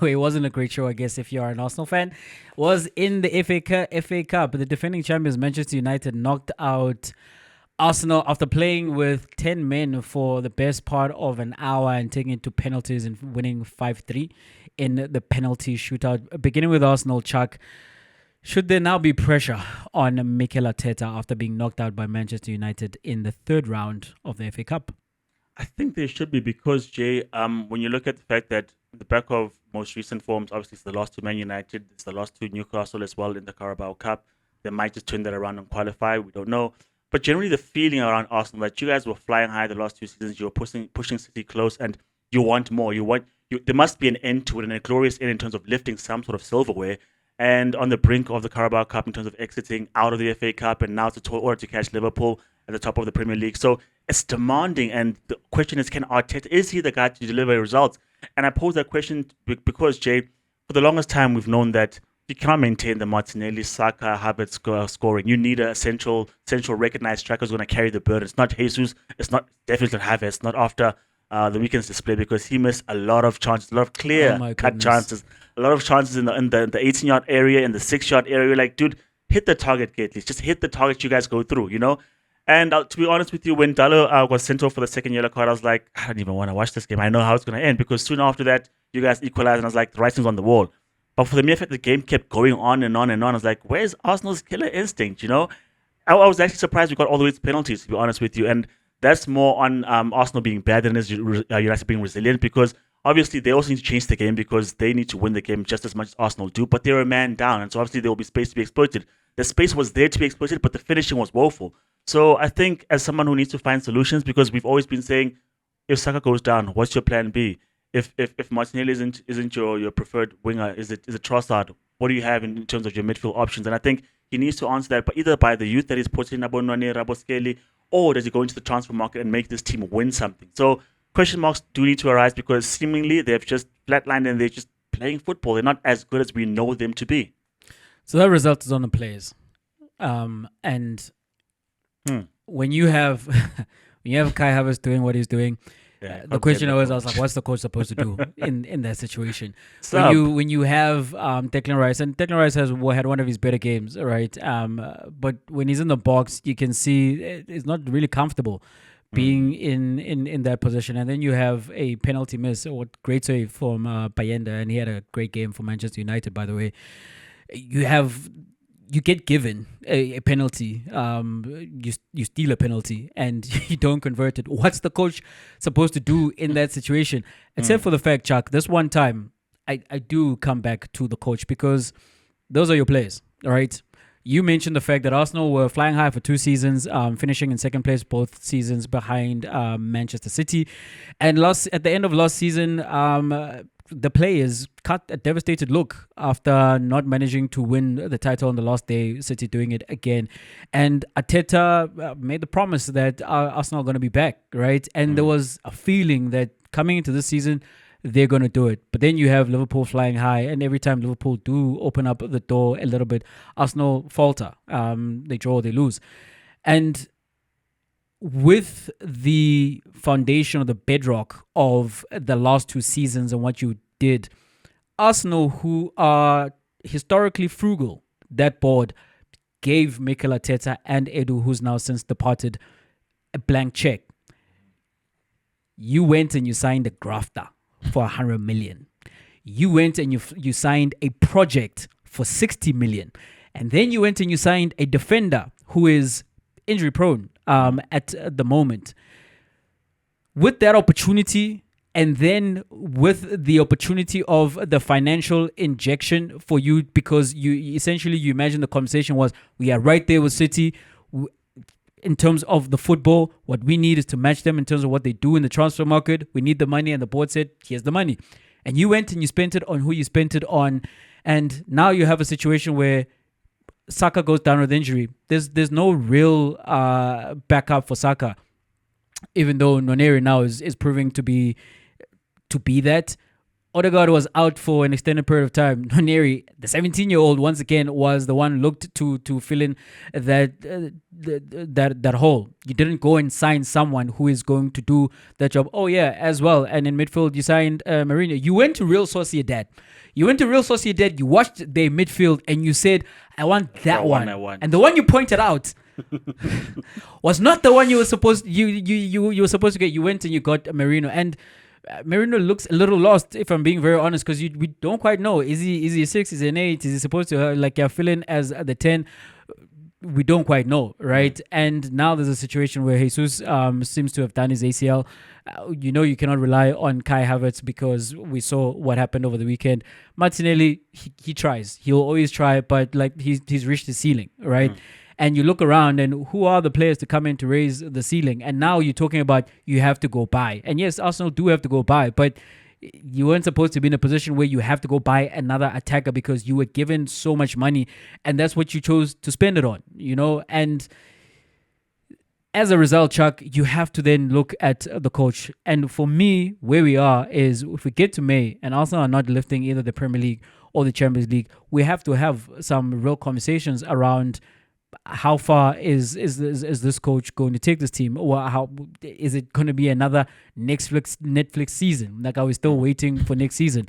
It wasn't a great show, I guess, if you are an Arsenal fan. Was in the FA Cup. The defending champions Manchester United knocked out Arsenal after playing with 10 men for the best part of an hour and taking it to penalties and winning 5-3 in the penalty shootout. Beginning with Arsenal, Chuck, should there now be pressure on Mikel Arteta after being knocked out by Manchester United in the third round of the FA Cup? I think there should be because Jay, when you look at the fact that the back of most recent forms, obviously it's the loss to Man United, it's the loss to Newcastle as well in the Carabao Cup. They might just turn that around and qualify. We don't know. But generally, the feeling around Arsenal that you guys were flying high the last two seasons, you were pushing City close, and you want more. There must be an end to it, and a glorious end in terms of lifting some sort of silverware. And on the brink of the Carabao Cup in terms of exiting out of the FA Cup, and now to order to catch Liverpool at the top of the Premier League. So it's demanding, and the question is, can Arteta, is he the guy to deliver results? And I pose that question because, Jay, for the longest time, we've known that you cannot maintain the Martinelli, Saka, Havertz scoring. You need a central recognized striker who's going to carry the burden. It's not Jesus. It's not definitely not Havertz. Not after the weekend's display because he missed a lot of chances, a lot of clear cut chances, a lot of chances in the 18-yard area, in the 6-yard area. Like, dude, hit the target, at least. Just hit the target you guys go through, you know? And to be honest with you, when Dallo was sent off for the second yellow card, I was like, I don't even want to watch this game. I know how it's going to end because soon after that, you guys equalized, and I was like, the writing's on the wall. But for the mere fact the game kept going on and on and on, I was like, where's Arsenal's killer instinct, you know? I was actually surprised we got all the way to penalties, to be honest with you. And that's more on Arsenal being bad than it is United being resilient because obviously they also need to change the game because they need to win the game just as much as Arsenal do. But they're a man down, and so obviously there will be space to be exploited. The space was there to be exploited, but the finishing was woeful. So I think as someone who needs to find solutions, because we've always been saying, if Saka goes down, what's your plan B? If Martinelli isn't your preferred winger, is it Trossard? What do you have in terms of your midfield options? And I think he needs to answer that, but either by the youth that he's putting in Abonwane, Raboskeli, or does he go into the transfer market and make this team win something? So question marks do need to arise because seemingly they've just flatlined and they're just playing football. They're not as good as we know them to be. So that result is on the players. And when you have Kai Havertz doing what he's doing, the question always I was like, what's the coach supposed to do in that situation? When you have Declan Rice, and Declan Rice had one of his better games, right? But when he's in the box, you can see it's not really comfortable being in that position. And then you have a penalty miss, or great save from Bayenda, and he had a great game for Manchester United, by the way. You get given a penalty, you steal a penalty and you don't convert it. What's the coach supposed to do in that situation? Except for the fact, Chuck, this one time, I do come back to the coach because those are your players, all right? You mentioned the fact that Arsenal were flying high for 2 seasons, finishing in second place both seasons behind Manchester City. And at the end of last season, the players cut a devastated look after not managing to win the title on the last day, City doing it again. And Arteta made the promise that Arsenal are going to be back, right? And there was a feeling that coming into this season, they're going to do it. But then you have Liverpool flying high, and every time Liverpool do open up the door a little bit, Arsenal falter. They draw, they lose. And with the foundation or the bedrock of the last 2 seasons and what you did, Arsenal, who are historically frugal, that board gave Mikel Arteta and Edu, who's now since departed, a blank check. You went and you signed a grafter for 100 million. You went and you signed a project for 60 million. And then you went and you signed a defender who is injury prone at the moment. With that opportunity, and then with the opportunity of the financial injection for you, because you imagine the conversation was, we are right there with City in terms of the football. What we need is to match them in terms of what they do in the transfer market. We need the money, and the board said, here's the money. And you went and you spent it on who you spent it on. And now you have a situation where Saka goes down with injury. There's no real backup for Saka, even though Noneri now is proving to be that. Odegaard was out for an extended period of time. Neri, the 17-year-old, once again was the one looked to fill in that hole. You didn't go and sign someone who is going to do that job. Oh yeah, as well. And in midfield, you signed Mourinho. You went to Real Sociedad. You watched their midfield, and you said, "I want that one." And the one you pointed out was not the one you were supposed you were supposed to get. You went and you got Mourinho, and Merino looks a little lost, if I'm being very honest, because we don't quite know. Is he a 6? Is he an 8? Is he supposed to fill in as the 10? We don't quite know, right? And now there's a situation where Jesus seems to have done his ACL. You cannot rely on Kai Havertz because we saw what happened over the weekend. Martinelli, he tries. He'll always try, but he's reached the ceiling, right? And you look around, and who are the players to come in to raise the ceiling? And now you're talking about you have to go buy. And yes, Arsenal do have to go buy, but you weren't supposed to be in a position where you have to go buy another attacker because you were given so much money, and that's what you chose to spend it on, And as a result, Chuck, you have to then look at the coach. And for me, where we are is if we get to May and Arsenal are not lifting either the Premier League or the Champions League, we have to have some real conversations around how far is this coach going to take this team, or how is it going to be another Netflix season? Like, are we still waiting for next season?